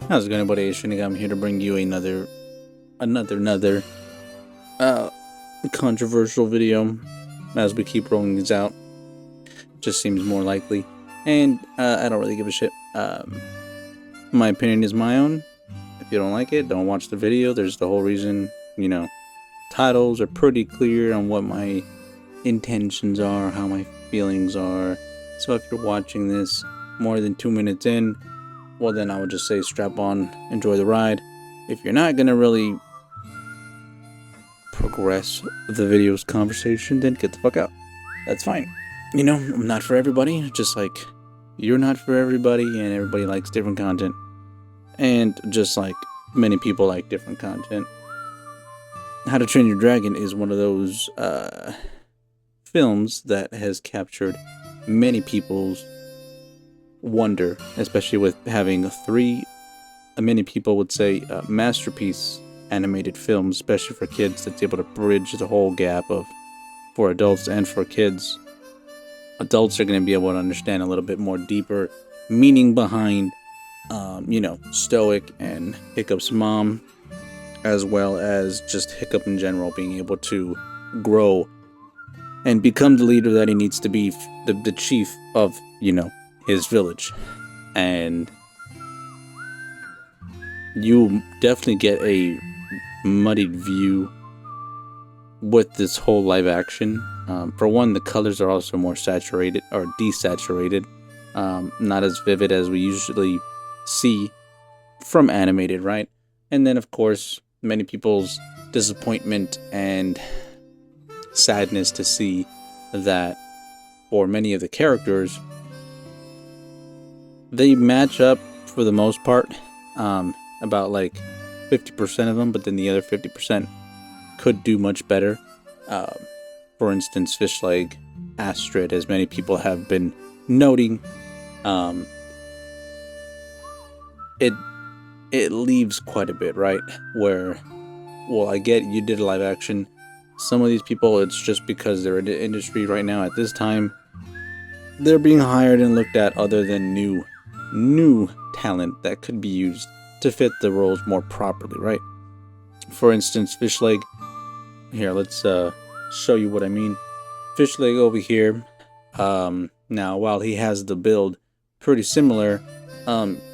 How's it going, everybody? I'm here to bring you another uh controversial video. As we keep rolling these out, just seems more likely, and I don't really give a shit. My opinion is my own. If you don't like it, don't watch the video. There's the whole reason. Titles are pretty clear on what my intentions are, how my feelings are. So if you're watching this more than 2 minutes in, well, then I would just say strap on, enjoy the ride. If you're not gonna really progress the video's conversation, then get the fuck out. That's fine. I'm not for everybody, just like you're not for everybody, and everybody likes different content. And just like many people like different content. How to Train Your Dragon is one of those films that has captured many people's wonder, especially with having many people would say, masterpiece animated film, especially for kids, that's able to bridge the whole gap for adults and for kids. Adults are going to be able to understand a little bit more deeper meaning behind, Stoic and Hiccup's mom, as well as just Hiccup in general being able to grow and become the leader that he needs to be, the chief of, his village. And you definitely get a muddied view with this whole live action. For one, the colors are also more saturated or desaturated, not as vivid as we usually see from animated, right? And then, of course, many people's disappointment and sadness to see that for many of the characters, they match up for the most part, about like 50% of them, but then the other 50% could do much better. For instance, Fishleg, Astrid, as many people have been noting, it leaves quite a bit, right? Where, well, I get you did a live action. Some of these people, it's just because they're in the industry right now at this time, they're being hired and looked at other than new talent that could be used to fit the roles more properly, right? For instance, Fishleg. Here, let's show you what I mean. Fishleg over here. Now, while he has the build pretty similar,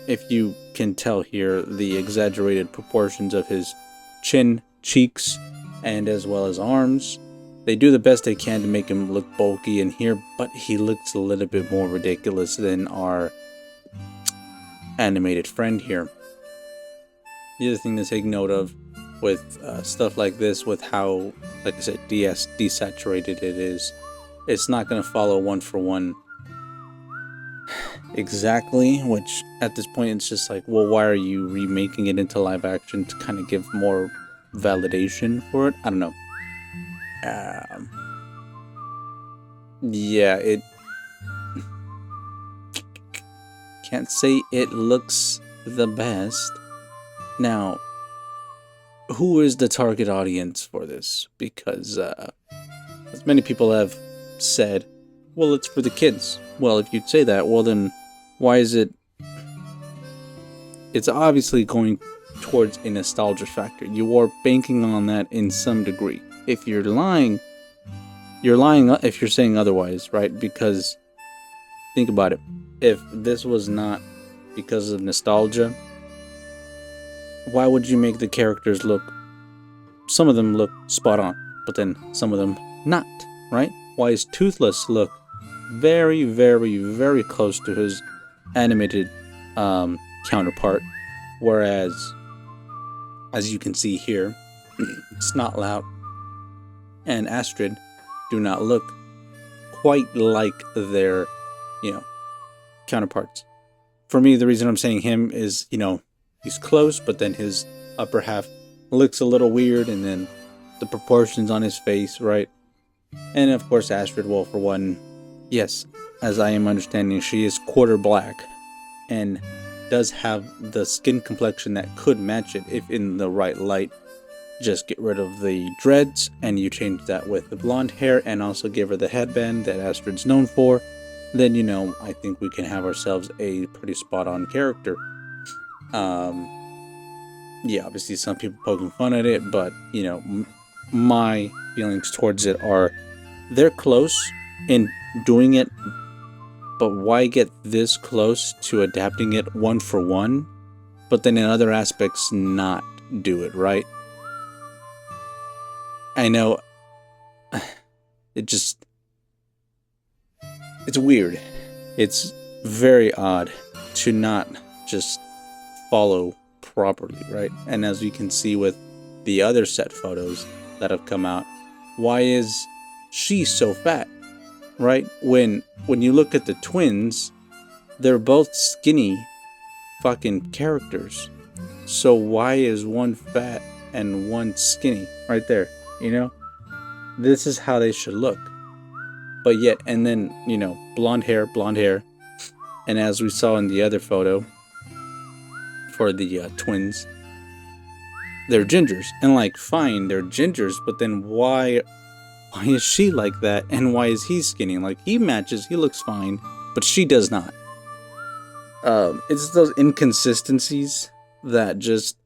if you can tell here, the exaggerated proportions of his chin, cheeks, and as well as arms, they do the best they can to make him look bulky in here, but he looks a little bit more ridiculous than our animated friend here. The other thing to take note of with stuff like this, with how, like I said, desaturated it is, it's not going to follow one for one exactly, which at this point it's just like, well, why are you remaking it into live action to kind of give more validation for it? I don't know. Yeah, it can't say it looks the best. Now, who is the target audience for this? Because as many people have said, well, it's for the kids. Well, if you'd say that, well then why is it? It's obviously going towards a nostalgia factor. You are banking on that in some degree. If you're lying if you're saying otherwise, right? Because think about it. If this was not because of nostalgia, why would you make the characters some of them look spot on, but then some of them not, right? Why is Toothless look very, very, very close to his animated counterpart, whereas, as you can see here, Snotlout and Astrid do not look quite like their, counterparts. For me, the reason I'm saying him is, he's close, but then his upper half looks a little weird, and then the proportions on his face, right? And of course, Astrid, well, for one, yes, as I am understanding, she is quarter black and does have the skin complexion that could match it if in the right light. Just get rid of the dreads and you change that with the blonde hair and also give her the headband that Astrid's known for. Then, I think we can have ourselves a pretty spot on character. Yeah, obviously some people poking fun at it, but my feelings towards it are they're close in doing it, but why get this close to adapting it one for one, but then in other aspects not do it, right? I know it's weird. It's very odd to not just follow properly, right? And as we can see with the other set photos that have come out, why is she so fat, right? When you look at the twins, they're both skinny fucking characters. So why is one fat and one skinny right there? This is how they should look. But yet, and then, blonde hair. And as we saw in the other photo for the twins, they're gingers. And like, fine, they're gingers, but then why is she like that? And why is he skinny? Like, he matches, he looks fine, but she does not. It's those inconsistencies that just,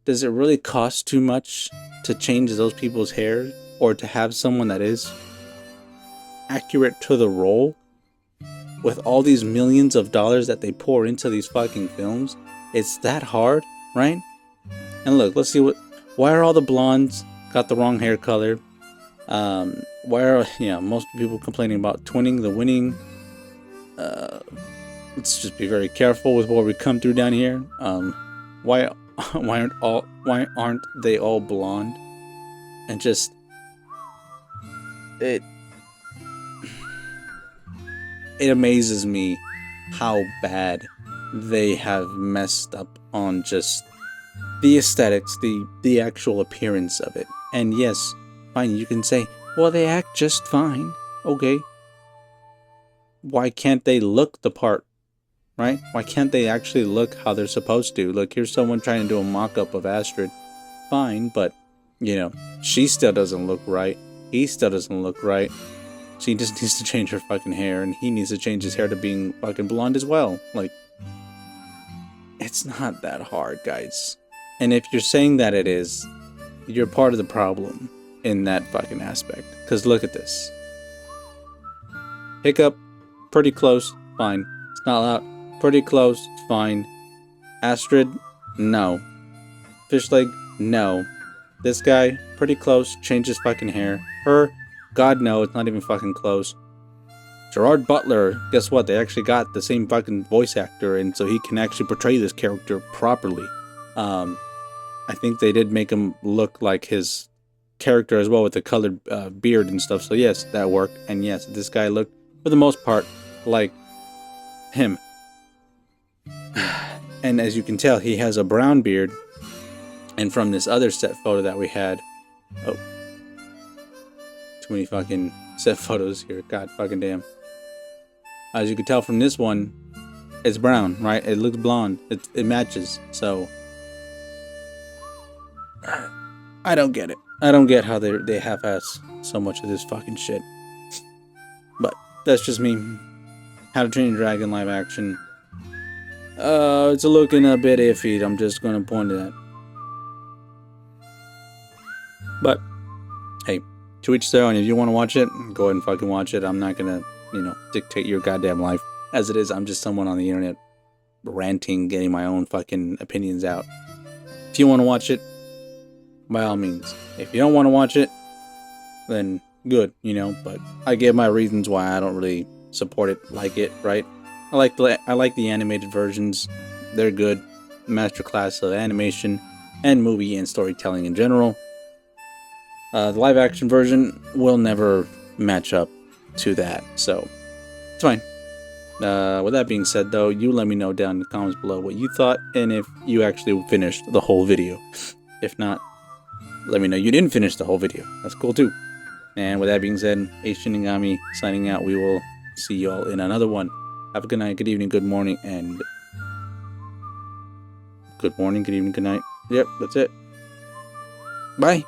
does it really cost too much to change those people's hair or to have someone that is accurate to the role with all these millions of dollars that they pour into these fucking films? It's that hard, right? And look, let's see why are all the blondes got the wrong hair color? Why are most people complaining about twinning, the winning? Let's just be very careful with what we come through down here. Why aren't they all blonde? And just it amazes me how bad they have messed up on just the aesthetics, the actual appearance of it. And yes, fine, you can say, well, they act just fine. Okay. Why can't they look the part? Right? Why can't they actually look how they're supposed to? Look, here's someone trying to do a mock-up of Astrid. Fine, but, she still doesn't look right. He still doesn't look right. She just needs to change her fucking hair, and he needs to change his hair to being fucking blonde as well. Like, it's not that hard, guys. And if you're saying that it is, you're part of the problem in that fucking aspect. Because look at this. Hiccup, pretty close, fine. Snot out, pretty close, fine. Astrid, no. Fishleg, no. This guy, pretty close, changed his fucking hair. Her, God no, it's not even fucking close. Gerard Butler, guess what? They actually got the same fucking voice actor, and so he can actually portray this character properly. I think they did make him look like his character as well with the colored beard and stuff. So yes, that worked. And yes, this guy looked, for the most part, like him. And as you can tell, he has a brown beard. And from this other set photo that we had, oh, too many fucking set photos here. God fucking damn. As you can tell from this one, it's brown, right? It looks blonde. It matches. So I don't get it. I don't get how they half-ass so much of this fucking shit. But that's just me. How to Train Your Dragon live action. It's looking a bit iffy. I'm just gonna point to that. But hey, to each their own. If you want to watch it, go ahead and fucking watch it. I'm not gonna, dictate your goddamn life. As it is, I'm just someone on the internet ranting, getting my own fucking opinions out. If you want to watch it, by all means. If you don't want to watch it, then good, but I give my reasons why I don't really support it, right? I like the animated versions. They're good. Masterclass of animation and movie and storytelling in general. The live action version will never match up to that, so it's fine. With that being said, though, you let me know down in the comments below what you thought and if you actually finished the whole video. If not, let me know you didn't finish the whole video. That's cool too. And with that being said, Shinigami signing out. We will see you all in another one. Have a good night, good evening, good morning, and good morning, good evening, good night. Yep, that's it. Bye.